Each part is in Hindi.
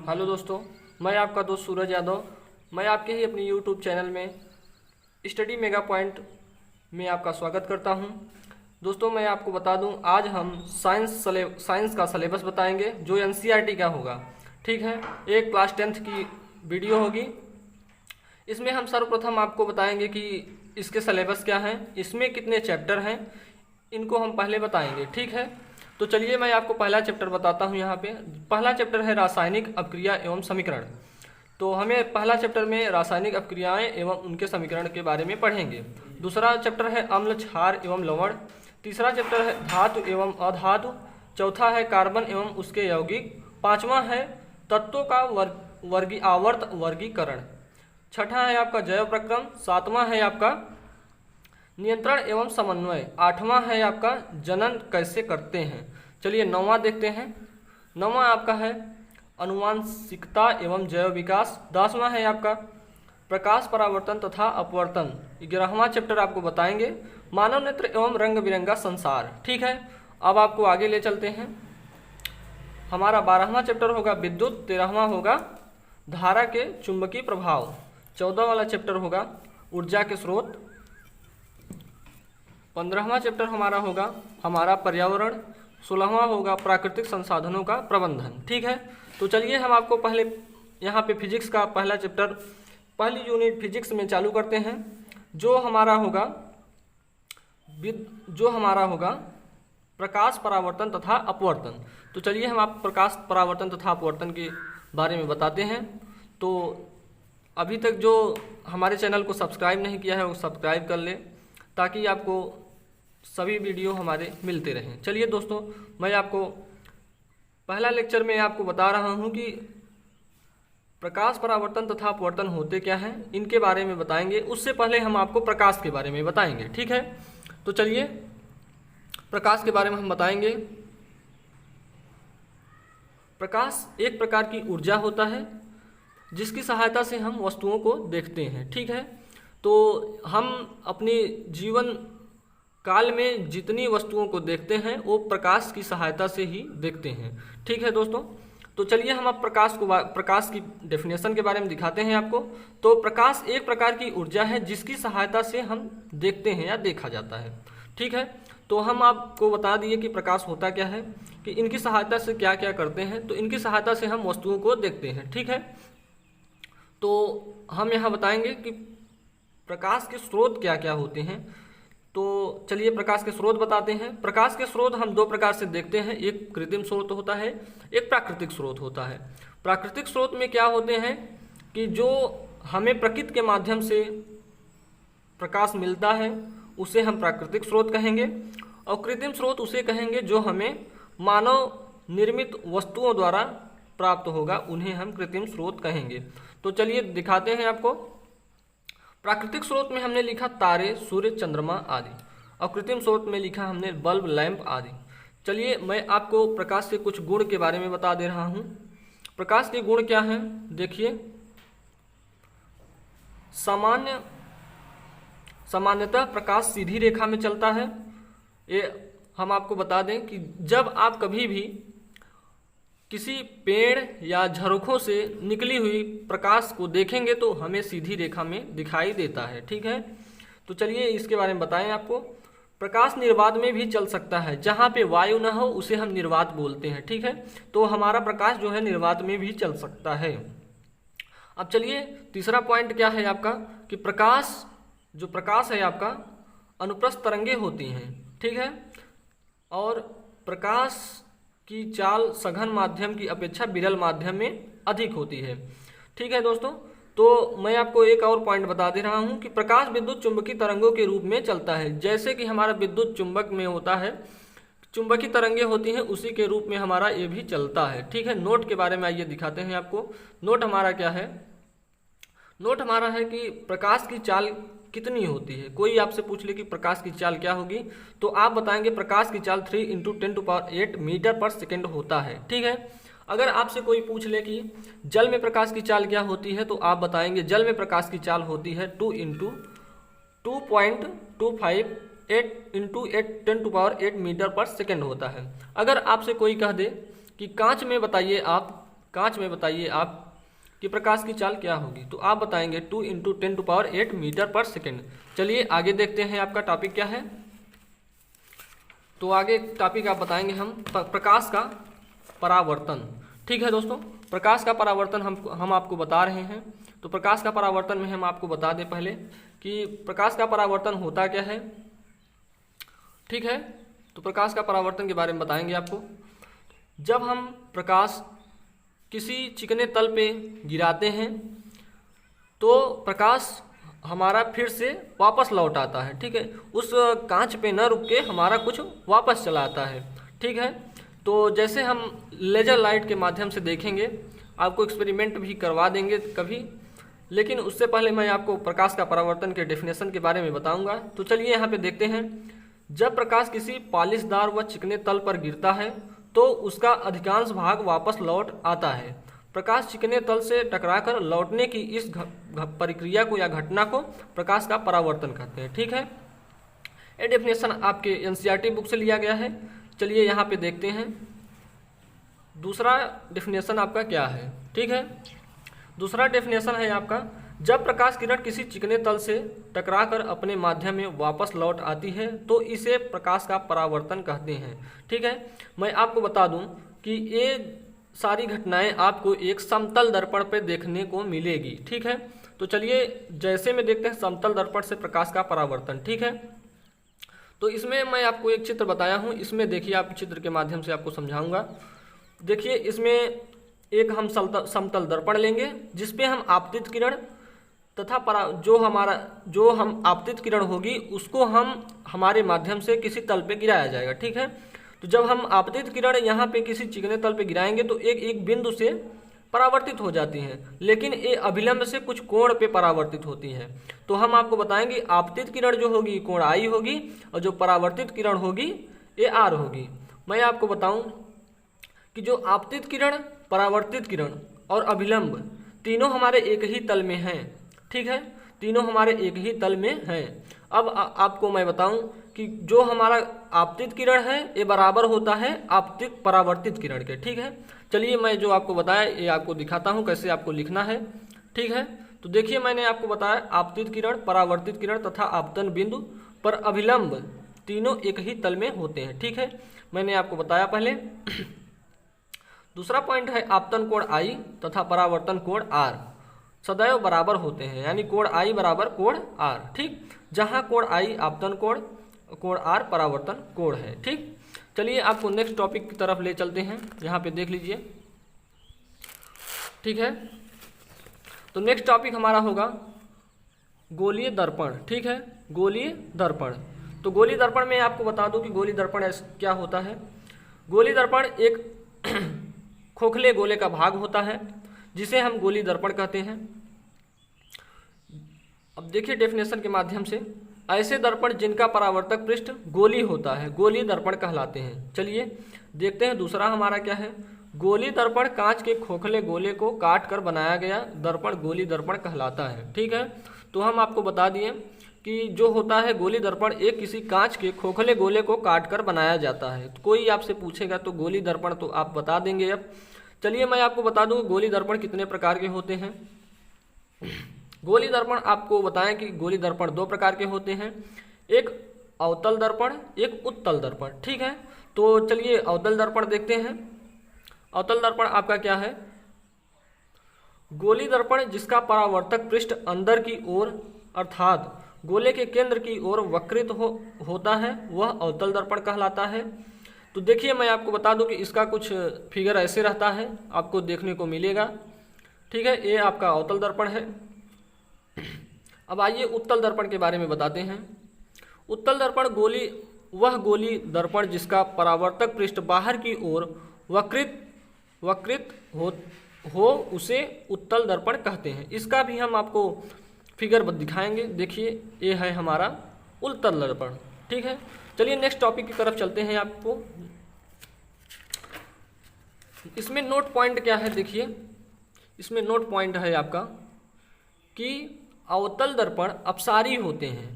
हेलो दोस्तों, मैं आपका दोस्त सूरज यादव। मैं आपके ही अपनी यूट्यूब चैनल में स्टडी मेगा पॉइंट में आपका स्वागत करता हूं। दोस्तों, मैं आपको बता दूं, आज हम साइंस का सिलेबस बताएंगे जो एनसीईआरटी का होगा। ठीक है, एक क्लास 10th की वीडियो होगी। इसमें हम सर्वप्रथम आपको बताएंगे कि इसके सिलेबस क्या हैं, इसमें कितने चैप्टर हैं, इनको हम पहले बताएंगे। ठीक है, तो चलिए मैं आपको पहला चैप्टर बताता हूँ। यहाँ पे पहला चैप्टर है रासायनिक अपक्रिया एवं समीकरण। तो हमें पहला चैप्टर में रासायनिक अपक्रियाएं एवं उनके समीकरण के बारे में पढ़ेंगे। दूसरा चैप्टर है अम्ल, क्षार एवं लवण। तीसरा चैप्टर है धातु एवं अधातु। चौथा है कार्बन एवं उसके यौगिक। पांचवा है तत्वों का आवर्त वर्गीकरण। छठा है आपका जैव प्रक्रम। सातवां है आपका नियंत्रण एवं समन्वय। आठवां है आपका जनन कैसे करते हैं। चलिए नौवां देखते हैं। नौवां आपका है अनुवांशिकता एवं जैव विकास। 10वां है आपका प्रकाश परावर्तन तथा अपवर्तन। 11वां चैप्टर आपको बताएंगे मानव नेत्र एवं रंग बिरंगा संसार। ठीक है, अब आपको आगे ले चलते हैं। हमारा 12वां चैप्टर होगा विद्युत। 13वां होगा धारा के चुंबकीय प्रभाव। 14 वाला चैप्टर होगा ऊर्जा के स्रोत। 15वां चैप्टर हमारा होगा हमारा पर्यावरण। 16वां होगा प्राकृतिक संसाधनों का प्रबंधन। ठीक है, तो चलिए हम आपको पहले यहाँ पे फिजिक्स का पहला चैप्टर, पहली यूनिट फिजिक्स में चालू करते हैं, जो हमारा होगा प्रकाश परावर्तन तथा अपवर्तन। तो चलिए हम आप प्रकाश परावर्तन तथा अपवर्तन के बारे में बताते हैं। तो अभी तक जो हमारे चैनल को सब्सक्राइब नहीं किया है वो सब्सक्राइब कर ले, ताकि आपको सभी वीडियो हमारे मिलते रहें। चलिए दोस्तों, मैं आपको पहला लेक्चर में आपको बता रहा हूं कि प्रकाश परावर्तन तथा अपवर्तन होते क्या हैं, इनके बारे में बताएंगे। उससे पहले हम आपको प्रकाश के बारे में बताएंगे। ठीक है, तो चलिए प्रकाश के बारे में हम बताएंगे। प्रकाश एक प्रकार की ऊर्जा होता है जिसकी सहायता से हम वस्तुओं को देखते हैं। ठीक है, तो हम अपने जीवन काल में जितनी वस्तुओं को देखते हैं वो प्रकाश की सहायता से ही देखते हैं। ठीक है दोस्तों, तो चलिए हम अब प्रकाश की डेफिनेशन के बारे में दिखाते हैं आपको। तो प्रकाश एक प्रकार की ऊर्जा है जिसकी सहायता से हम देखते हैं या देखा जाता है। ठीक है, तो हम आपको बता दिए कि प्रकाश होता क्या है, कि इनकी सहायता से क्या क्या करते हैं। तो इनकी सहायता से हम वस्तुओं को देखते हैं। ठीक है, तो हम यहाँ बताएंगे कि प्रकाश के स्रोत क्या क्या होते हैं। तो चलिए प्रकाश के स्रोत बताते हैं। प्रकाश के स्रोत हम दो प्रकार से देखते हैं, एक कृत्रिम स्रोत होता है, एक प्राकृतिक स्रोत होता है। प्राकृतिक स्रोत में क्या होते हैं कि जो हमें प्रकृति के माध्यम से प्रकाश मिलता है उसे हम प्राकृतिक स्रोत कहेंगे, और कृत्रिम स्रोत उसे कहेंगे जो हमें मानव निर्मित वस्तुओं द्वारा प्राप्त होगा, उन्हें हम कृत्रिम स्रोत कहेंगे। तो चलिए दिखाते हैं आपको। प्राकृतिक स्रोत में हमने लिखा तारे, सूर्य, चंद्रमा आदि, और कृत्रिम स्रोत में लिखा हमने बल्ब, लैंप आदि। चलिए मैं आपको प्रकाश के कुछ गुण के बारे में बता दे रहा हूँ। प्रकाश के गुण क्या हैं, देखिए। सामान्यतः प्रकाश सीधी रेखा में चलता है। ये हम आपको बता दें कि जब आप कभी भी किसी पेड़ या झरोखों से निकली हुई प्रकाश को देखेंगे तो हमें सीधी रेखा में दिखाई देता है। ठीक है, तो चलिए इसके बारे में बताएं आपको। प्रकाश निर्वात में भी चल सकता है, जहाँ पे वायु न हो उसे हम निर्वात बोलते हैं। ठीक है, तो हमारा प्रकाश जो है निर्वात में भी चल सकता है। अब चलिए तीसरा पॉइंट क्या है आपका, कि प्रकाश है आपका अनुप्रस्थ तरंगे होती हैं। ठीक है, और प्रकाश की चाल सघन माध्यम की अपेक्षा विरल माध्यम में अधिक होती है। ठीक है दोस्तों, तो मैं आपको एक और पॉइंट बता दे रहा हूं कि प्रकाश विद्युत चुंबकीय तरंगों के रूप में चलता है। जैसे कि हमारा विद्युत चुंबक में होता है, चुंबकीय तरंगे होती हैं, उसी के रूप में हमारा ये भी चलता है। ठीक है, नोट के बारे में आइए दिखाते हैं आपको। नोट हमारा क्या है, नोट हमारा है कि प्रकाश की चाल कितनी होती है। कोई आपसे पूछ ले कि प्रकाश की चाल क्या होगी, तो आप बताएंगे प्रकाश की चाल 3 × 10⁸ मीटर पर सेकेंड होता है। ठीक है, अगर आपसे कोई पूछ ले कि जल में प्रकाश की चाल क्या होती है, तो आप बताएंगे जल में प्रकाश की चाल होती है 2 × 2.25 8 × 10⁸ मीटर पर सेकेंड होता है। अगर आपसे कोई कह दे कि कांच में बताइए आप कांच में बताइए आप कि प्रकाश की चाल क्या होगी। तो आप बताएंगे 2 × 10⁸ मीटर पर सेकेंड। चलिए आगे देखते हैं आपका टॉपिक क्या है। तो आगे टॉपिक आप बताएंगे हम प्रकाश का परावर्तन। ठीक है दोस्तों, प्रकाश का परावर्तन हम आपको बता रहे हैं। तो प्रकाश का परावर्तन में हम आपको बता दें पहले कि प्रकाश का परावर्तन होता क्या है। ठीक है, तो प्रकाश का परावर्तन के बारे में बताएंगे आपको। जब हम प्रकाश किसी चिकने तल पे गिराते हैं तो प्रकाश हमारा फिर से वापस लौट आता है। ठीक है, उस कांच पे न रुक के हमारा कुछ वापस चला आता है। ठीक है, तो जैसे हम लेजर लाइट के माध्यम से देखेंगे, आपको एक्सपेरिमेंट भी करवा देंगे कभी, लेकिन उससे पहले मैं आपको प्रकाश का परावर्तन के डेफिनेशन के बारे में बताऊंगा। तो चलिए यहाँ पे देखते हैं। जब प्रकाश किसी पॉलिशदार व चिकने तल पर गिरता है तो उसका अधिकांश भाग वापस लौट आता है। प्रकाश चिकने तल से टकराकर लौटने की इस प्रक्रिया को या घटना को प्रकाश का परावर्तन कहते हैं। ठीक है, ये डेफिनेशन आपके एनसीईआरटी बुक से लिया गया है। चलिए यहाँ पे देखते हैं दूसरा डेफिनेशन आपका क्या है। ठीक है, दूसरा डेफिनेशन है आपका, जब प्रकाश किरण किसी चिकने तल से टकराकर अपने माध्यम में वापस लौट आती है तो इसे प्रकाश का परावर्तन कहते हैं। ठीक है, मैं आपको बता दूं कि ये सारी घटनाएं आपको एक समतल दर्पण पर देखने को मिलेगी। ठीक है, तो चलिए जैसे में देखते हैं समतल दर्पण से प्रकाश का परावर्तन। ठीक है, तो इसमें मैं आपको एक चित्र बताया हूँ, इसमें देखिए आप चित्र के माध्यम से आपको समझाऊंगा। देखिए इसमें एक हम समतल दर्पण लेंगे जिसपे हम आपतित किरण तथा जो हम आपतित किरण होगी उसको हम हमारे माध्यम से किसी तल पे गिराया जाएगा। ठीक है, तो जब हम आपतित किरण यहाँ पे किसी चिकने तल पे गिराएंगे तो एक बिंदु से परावर्तित हो जाती हैं, लेकिन ये अभिलंब से कुछ कोण पे परावर्तित होती हैं। तो हम आपको बताएंगे आपतित किरण जो होगी कोण आई होगी और जो परावर्तित किरण होगी ये आर होगी। मैं आपको बताऊं कि जो आपतित किरण, परावर्तित किरण और अभिलंब तीनों हमारे एक ही तल में हैं। ठीक है, तीनों हमारे एक ही तल में हैं। अब आपको मैं बताऊं कि जो हमारा आपतित किरण है ये बराबर होता है आपतित परावर्तित किरण के। ठीक है, चलिए मैं जो आपको बताया ये आपको दिखाता हूं कैसे आपको लिखना है। ठीक है, तो देखिए मैंने आपको बताया आपतित किरण, परावर्तित किरण तथा आपतन बिंदु पर अभिलंब तीनों एक ही तल में होते हैं। ठीक है, मैंने आपको बताया पहले। दूसरा पॉइंट है आपतन कोण आई तथा परावर्तन कोण आर सदैव बराबर होते हैं, यानी कोण आई बराबर कोण आर। ठीक, जहां कोण आई आपतन कोण आर परावर्तन कोण है। ठीक, चलिए आपको नेक्स्ट टॉपिक की तरफ ले चलते हैं, यहाँ पे देख लीजिए। ठीक है, तो नेक्स्ट टॉपिक हमारा होगा गोलीय दर्पण। ठीक है, गोलीय दर्पण। तो गोलीय दर्पण में आपको बता दूं कि गोलीय दर्पण क्या होता है। गोलीय दर्पण एक खोखले गोले का भाग होता है जिसे हम गोलीय दर्पण कहते हैं। अब देखिए डेफिनेशन के माध्यम से, ऐसे दर्पण जिनका परावर्तक पृष्ठ गोली होता है गोलीय दर्पण कहलाते हैं। चलिए देखते हैं दूसरा हमारा क्या है। गोलीय दर्पण कांच के खोखले गोले को काट कर बनाया गया दर्पण गोलीय दर्पण कहलाता है। ठीक है, तो हम आपको बता दिए कि जो होता है गोलीय दर्पण एक किसी कांच के खोखले गोले को काट कर बनाया जाता है। तो कोई आपसे पूछेगा तो गोलीय दर्पण तो आप बता देंगे। अब चलिए मैं आपको बता दूं गोलीय दर्पण कितने प्रकार के होते हैं। गोलीय दर्पण आपको बताएं कि गोलीय दर्पण दो प्रकार के होते हैं, एक अवतल दर्पण, एक उत्तल दर्पण। ठीक है, तो चलिए अवतल दर्पण देखते हैं। अवतल दर्पण आपका क्या है। गोलीय दर्पण जिसका परावर्तक पृष्ठ अंदर की ओर अर्थात गोले के केंद्र की ओर वक्रित होता है वह अवतल दर्पण कहलाता है। तो देखिए मैं आपको बता दूं कि इसका कुछ फिगर ऐसे रहता है, आपको देखने को मिलेगा। ठीक है, ये आपका अवतल दर्पण है। अब आइए उत्तल दर्पण के बारे में बताते हैं। उत्तल दर्पण वह गोली दर्पण जिसका परावर्तक पृष्ठ बाहर की ओर वक्रित हो उसे उत्तल दर्पण कहते हैं। इसका भी हम आपको फिगर दिखाएंगे। देखिए ये है हमारा उत्तल दर्पण। ठीक है, चलिए नेक्स्ट टॉपिक की तरफ चलते हैं। आपको इसमें नोट पॉइंट क्या है, देखिए इसमें नोट पॉइंट है आपका कि अवतल दर्पण अपसारी होते हैं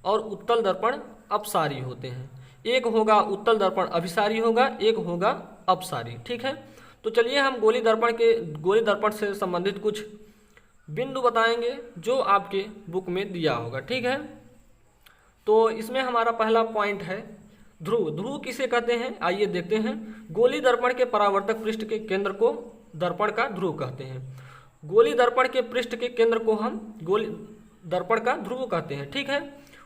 और उत्तल दर्पण अपसारी होते हैं। एक होगा उत्तल दर्पण अभिसारी होगा, एक होगा अपसारी। ठीक है, तो चलिए हम गोली दर्पण से संबंधित कुछ बिंदु बताएंगे जो आपके बुक में दिया होगा, ठीक है। तो इसमें हमारा पहला पॉइंट है ध्रुव। ध्रुव किसे कहते हैं, आइए देखते हैं। गोली दर्पण के परावर्तक पृष्ठ के केंद्र को दर्पण का ध्रुव कहते हैं। गोली दर्पण के पृष्ठ के केंद्र को हम गोली दर्पण का ध्रुव कहते हैं, ठीक है।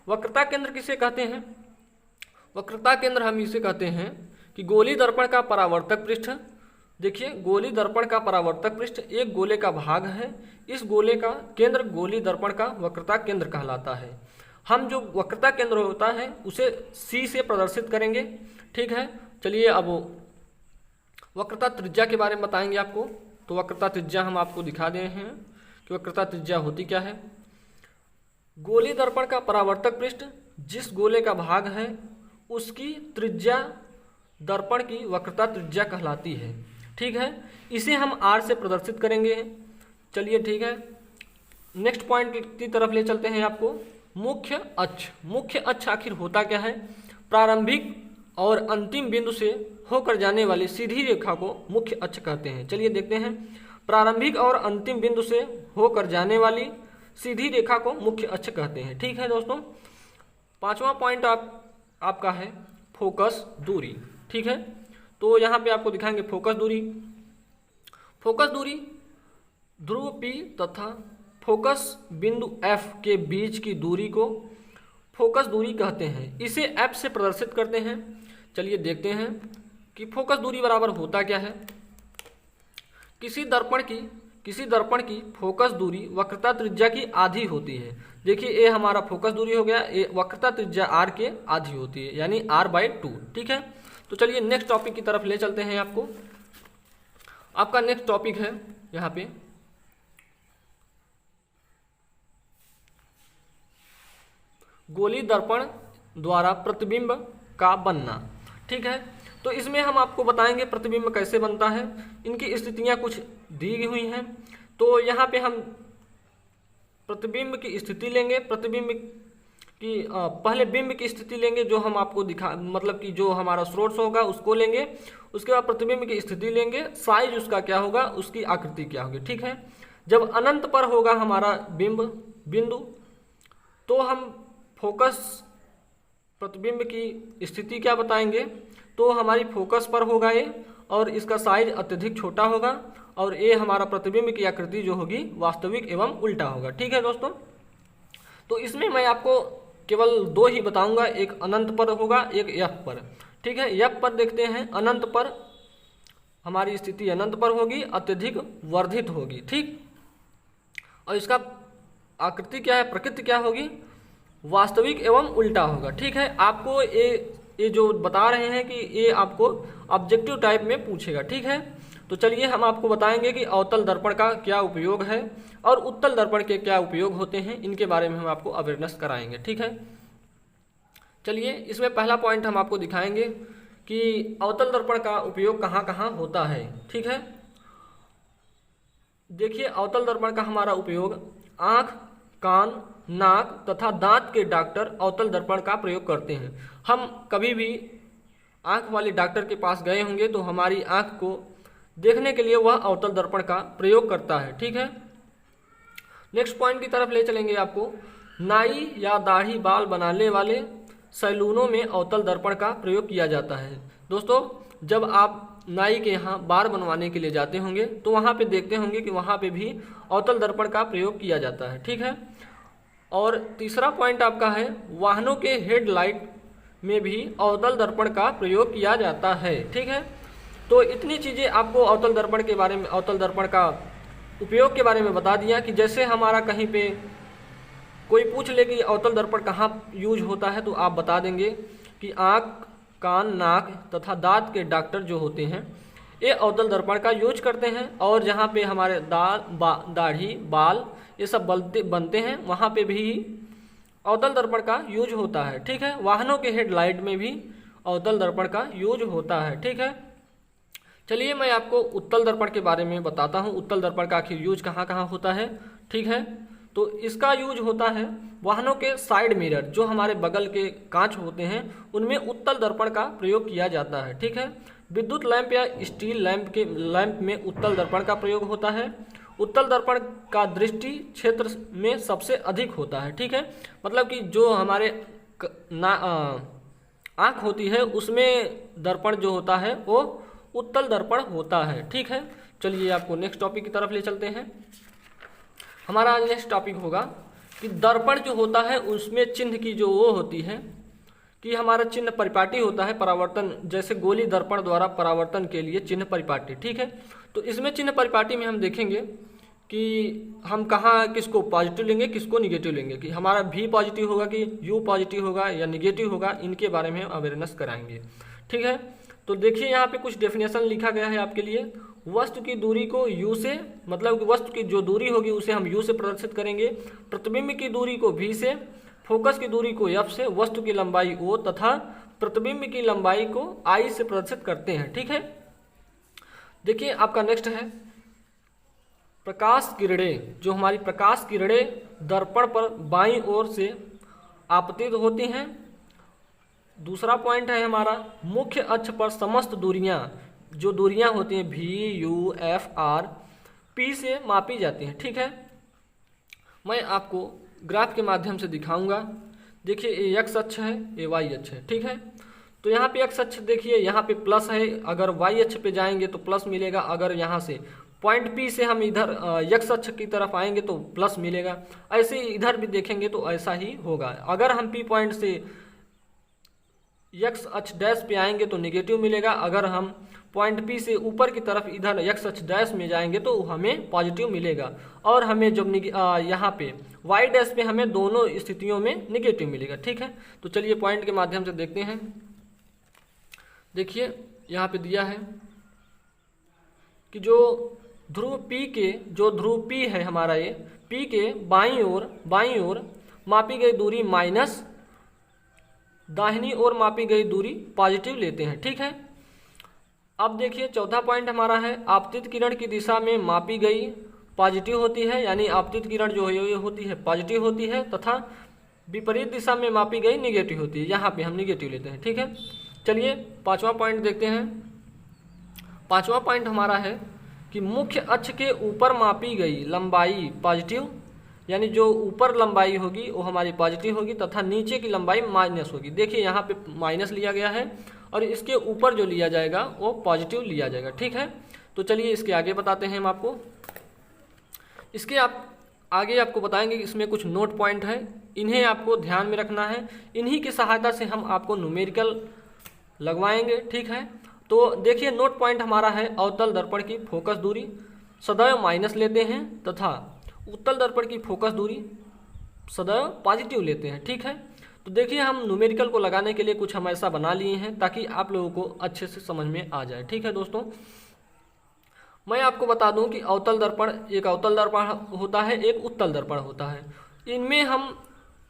वक्रता केंद्र किसे कहते हैं, वक्रता केंद्र हम इसे कहते हैं कि गोली दर्पण का परावर्तक पृष्ठ, देखिए गोली दर्पण का परावर्तक पृष्ठ एक गोले का भाग है। इस गोले का केंद्र गोली दर्पण का वक्रता केंद्र कहलाता है। हम जो वक्रता केंद्र होता है उसे C से प्रदर्शित करेंगे, ठीक है। चलिए अब वक्रता त्रिज्या के बारे में बताएंगे आपको। तो वक्रता त्रिज्या हम आपको दिखा दे हैं कि वक्रता त्रिज्या होती क्या है। गोली दर्पण का परावर्तक पृष्ठ जिस गोले का भाग है उसकी त्रिज्या दर्पण की वक्रता त्रिज्या कहलाती है, ठीक है। इसे हम R से प्रदर्शित करेंगे। चलिए ठीक है, नेक्स्ट पॉइंट की तरफ ले चलते हैं आपको। मुख्य अक्ष। मुख्य अक्ष आखिर होता क्या है, प्रारंभिक और अंतिम बिंदु से होकर जाने वाली सीधी रेखा को मुख्य अक्ष कहते हैं। चलिए देखते हैं, प्रारंभिक और अंतिम बिंदु से होकर जाने वाली सीधी रेखा को मुख्य अक्ष कहते हैं, ठीक है दोस्तों। पांचवा पॉइंट आपका है फोकस दूरी, ठीक है। तो यहाँ पे आपको दिखाएंगे फोकस दूरी। फोकस दूरी ध्रुव P तथा फोकस बिंदु F के बीच की दूरी को फोकस दूरी कहते हैं। इसे F से प्रदर्शित करते हैं। चलिए देखते हैं कि फोकस दूरी बराबर होता क्या है। किसी दर्पण की फोकस दूरी वक्रता त्रिज्या की आधी होती है। देखिए ये हमारा फोकस दूरी हो गया, ये वक्रता त्रिज्या R के आधी होती है, यानी R/2, ठीक है। तो चलिए नेक्स्ट टॉपिक की तरफ ले चलते हैं आपको। आपका नेक्स्ट टॉपिक है यहाँ पे गोली दर्पण द्वारा प्रतिबिंब का बनना, ठीक है। तो इसमें हम आपको बताएंगे प्रतिबिंब कैसे बनता है, इनकी स्थितियां कुछ दी हुई हैं। तो यहाँ पे हम प्रतिबिंब की स्थिति लेंगे, प्रतिबिंब की पहले बिंब की स्थिति लेंगे जो हम आपको मतलब कि जो हमारा सोर्स होगा उसको लेंगे। उसके बाद प्रतिबिंब की स्थिति लेंगे, साइज उसका क्या होगा, उसकी आकृति क्या होगी, ठीक है। जब अनंत पर होगा हमारा बिंदु तो हम फोकस प्रतिबिंब की स्थिति क्या बताएंगे, तो हमारी फोकस पर होगा ये और इसका साइज अत्यधिक छोटा होगा और ये हमारा प्रतिबिंब की आकृति जो होगी वास्तविक एवं उल्टा होगा, ठीक है दोस्तों। तो इसमें मैं आपको केवल दो ही बताऊंगा, एक अनंत पर होगा, एक F पर, ठीक है। F पर देखते हैं, अनंत पर हमारी स्थिति अनंत पर होगी, अत्यधिक वर्धित होगी, ठीक। और इसका आकृति क्या है, प्रकृति क्या होगी, वास्तविक एवं उल्टा होगा, ठीक है। आपको ये जो बता रहे हैं कि ये आपको ऑब्जेक्टिव टाइप में पूछेगा, ठीक है। तो चलिए हम आपको बताएंगे कि अवतल दर्पण का क्या उपयोग है और उत्तल दर्पण के क्या उपयोग होते हैं, इनके बारे में हम आपको अवेयरनेस कराएंगे, ठीक है। चलिए इसमें पहला पॉइंट हम आपको दिखाएंगे कि अवतल दर्पण का उपयोग कहाँ कहाँ होता है, ठीक है। देखिए अवतल दर्पण का हमारा उपयोग आँख, कान, नाक तथा दांत के डॉक्टर अवतल दर्पण का प्रयोग करते हैं। हम कभी भी आँख वाले डॉक्टर के पास गए होंगे तो हमारी आँख को देखने के लिए वह अवतल दर्पण का प्रयोग करता है, ठीक है। नेक्स्ट पॉइंट की तरफ ले चलेंगे आपको। नाई या दाढ़ी बाल बनाने वाले सैलूनों में अवतल दर्पण का प्रयोग किया जाता है। दोस्तों जब आप नाई के यहाँ बाल बनवाने के लिए जाते होंगे तो वहाँ पे देखते होंगे कि वहाँ पे भी अवतल दर्पण का प्रयोग किया जाता है, ठीक है। और तीसरा पॉइंट आपका है वाहनों के हेडलाइट में भी अवतल दर्पण का प्रयोग किया जाता है, ठीक है। तो इतनी चीज़ें आपको अवतल दर्पण के बारे में, अवतल दर्पण का उपयोग के बारे में बता दिया कि जैसे हमारा कहीं पे कोई पूछ ले कि अवतल दर्पण कहाँ यूज होता है तो आप बता देंगे कि आँख, कान, नाक तथा दांत के डॉक्टर जो होते हैं ये अवतल दर्पण का यूज करते हैं। और जहाँ पे हमारे दाढ़ी बाल ये सब बनते हैं वहाँ पे भी अवतल दर्पण का यूज होता है, ठीक है। वाहनों के हेडलाइट में भी अवतल दर्पण का यूज होता है, ठीक है। चलिए मैं आपको उत्तल दर्पण के बारे में बताता हूँ, उत्तल दर्पण का आखिर यूज कहाँ कहाँ होता है, ठीक है। तो इसका यूज होता है वाहनों के साइड मिरर, जो हमारे बगल के कांच होते हैं उनमें उत्तल दर्पण का प्रयोग किया जाता है, ठीक है। विद्युत लैंप या स्टील लैंप में उत्तल दर्पण का प्रयोग होता है। उत्तल दर्पण का दृष्टि क्षेत्र में सबसे अधिक होता है। ठीक है, मतलब कि जो हमारे आँख होती है उसमें दर्पण जो होता है वो उत्तल दर्पण होता है। ठीक है, चलिए आपको नेक्स्ट टॉपिक की तरफ ले चलते हैं। हमारा आज नेक्स्ट टॉपिक होगा कि दर्पण जो होता है उसमें चिन्ह की जो वो होती है कि हमारा चिन्ह परिपाटी होता है परावर्तन, जैसे गोली दर्पण द्वारा परावर्तन के लिए चिन्ह परिपाटी। ठीक है, तो इसमें चिन्ह परिपाटी में हम देखेंगे कि हम कहाँ किसको पॉजिटिव लेंगे किसको निगेटिव लेंगे, कि हमारा V पॉजिटिव होगा कि U पॉजिटिव होगा या निगेटिव होगा, इनके बारे में अवेयरनेस कराएंगे। ठीक है, तो देखिए यहाँ पे कुछ डेफिनेशन लिखा गया है आपके लिए। वस्तु की दूरी को U से, मतलब कि वस्तु की जो दूरी होगी उसे हम U से प्रदर्शित करेंगे। प्रतिबिंब की दूरी को V से, फोकस की दूरी को F से, वस्तु की लंबाई O तथा प्रतिबिंब की लंबाई को I से प्रदर्शित करते हैं। ठीक है, देखिए आपका नेक्स्ट है प्रकाश किरणें। जो हमारी प्रकाश किरणें दर्पण पर बाईं ओर से आपतित होती हैं। दूसरा पॉइंट है हमारा मुख्य अक्ष पर समस्त दूरियां, जो दूरियां होती हैं V, U, F, R, P से मापी जाती हैं। ठीक है, मैं आपको ग्राफ के माध्यम से दिखाऊंगा। देखिए ये एक्स अक्ष है, ये वाई अक्ष है। ठीक है, तो यहाँ पे एक्स अक्ष देखिए यहाँ पे प्लस है, अगर वाई अक्ष पे जाएंगे तो प्लस मिलेगा। अगर यहाँ से पॉइंट P से हम इधर एक्स अक्ष की तरफ आएंगे तो प्लस मिलेगा। ऐसे इधर भी देखेंगे तो ऐसा ही होगा। अगर हम P पॉइंट से एक्स अक्ष डैश पे आएंगे तो निगेटिव मिलेगा। अगर हम पॉइंट P से ऊपर की तरफ इधर एक्स अक्ष डैश में जाएंगे तो हमें पॉजिटिव मिलेगा। और हमें जब यहाँ पे वाई डैश पे हमें दोनों स्थितियों में निगेटिव मिलेगा। ठीक है, तो चलिए पॉइंट के माध्यम से देखते हैं। देखिए यहाँ पे दिया है कि जो ध्रुव P है हमारा, ये P के बाईं ओर मापी गई दूरी माइनस दाहिनी ओर मापी गई दूरी पॉजिटिव लेते हैं। ठीक है, अब देखिए चौथा पॉइंट हमारा है आपतित किरण की दिशा में मापी गई पॉजिटिव होती है, यानी आपतित किरण जो है ये होती है पॉजिटिव होती है, तथा विपरीत दिशा में मापी गई निगेटिव होती है। यहाँ पे हम निगेटिव लेते हैं। ठीक है, चलिए पांचवा पॉइंट देखते हैं। पांचवा पॉइंट हमारा है कि मुख्य अक्ष के ऊपर मापी गई लंबाई पॉजिटिव, यानी जो ऊपर लंबाई होगी वो हमारी पॉजिटिव होगी तथा नीचे की लंबाई माइनस होगी। देखिए यहाँ पे माइनस लिया गया है और इसके ऊपर जो लिया जाएगा वो पॉजिटिव लिया जाएगा। ठीक है, तो चलिए इसके आगे बताते हैं हम आपको। इसके आगे आपको बताएंगे कि इसमें कुछ नोट पॉइंट है, इन्हें आपको ध्यान में रखना है। इन्हीं की सहायता से हम आपको न्यूमेरिकल लगवाएंगे। ठीक है, तो देखिए नोट पॉइंट हमारा है अवतल दर्पण की फोकस दूरी सदैव माइनस लेते हैं तथा उत्तल दर्पण की फोकस दूरी सदैव पॉजिटिव लेते हैं। ठीक है, तो देखिए हम न्यूमेरिकल को लगाने के लिए कुछ हम ऐसा बना लिए हैं ताकि आप लोगों को अच्छे से समझ में आ जाए। ठीक है दोस्तों, मैं आपको बता दूं कि अवतल दर्पण एक अवतल दर्पण होता है, एक उत्तल दर्पण होता है। इनमें हम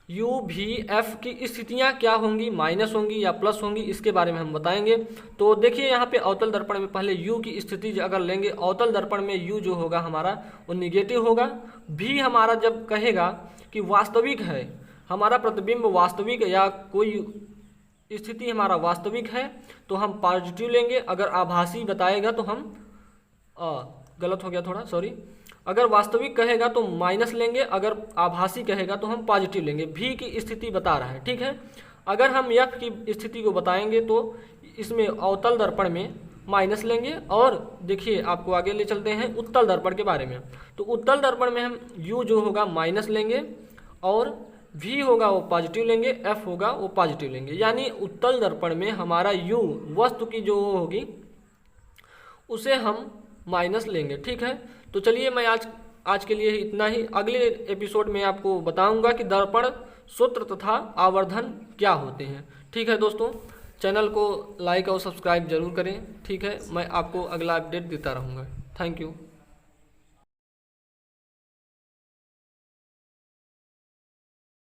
U, V, F की स्थितियां क्या होंगी, माइनस होंगी या प्लस होंगी, इसके बारे में हम बताएंगे। तो देखिए यहाँ पे अवतल दर्पण में पहले U की स्थिति अगर लेंगे, अवतल दर्पण में U जो होगा हमारा वो निगेटिव होगा। V हमारा जब कहेगा कि वास्तविक है, हमारा प्रतिबिंब वास्तविक या कोई स्थिति हमारा वास्तविक है तो हम पॉजिटिव लेंगे। अगर आभासी बताएगा तो हम गलत हो गया थोड़ा, सॉरी। अगर वास्तविक कहेगा तो माइनस लेंगे, अगर आभासी कहेगा तो हम पॉजिटिव लेंगे। V की स्थिति बता रहा है। ठीक है, अगर हम F की स्थिति को बताएंगे तो इसमें अवतल दर्पण में माइनस लेंगे। और देखिए आपको आगे ले चलते हैं उत्तल दर्पण के बारे में। तो उत्तल दर्पण में हम U जो होगा माइनस लेंगे और V होगा वो पॉजिटिव लेंगे, F होगा वो पॉजिटिव लेंगे। यानी उत्तल दर्पण में हमारा U वस्तु की जो होगी उसे हम माइनस लेंगे। ठीक है, तो चलिए मैं आज के लिए इतना ही। अगले एपिसोड में आपको बताऊंगा कि दर्पण सूत्र तथा आवर्धन क्या होते हैं। ठीक है दोस्तों, चैनल को लाइक और सब्सक्राइब जरूर करें। ठीक है, मैं आपको अगला अपडेट देता रहूँगा। Thank you.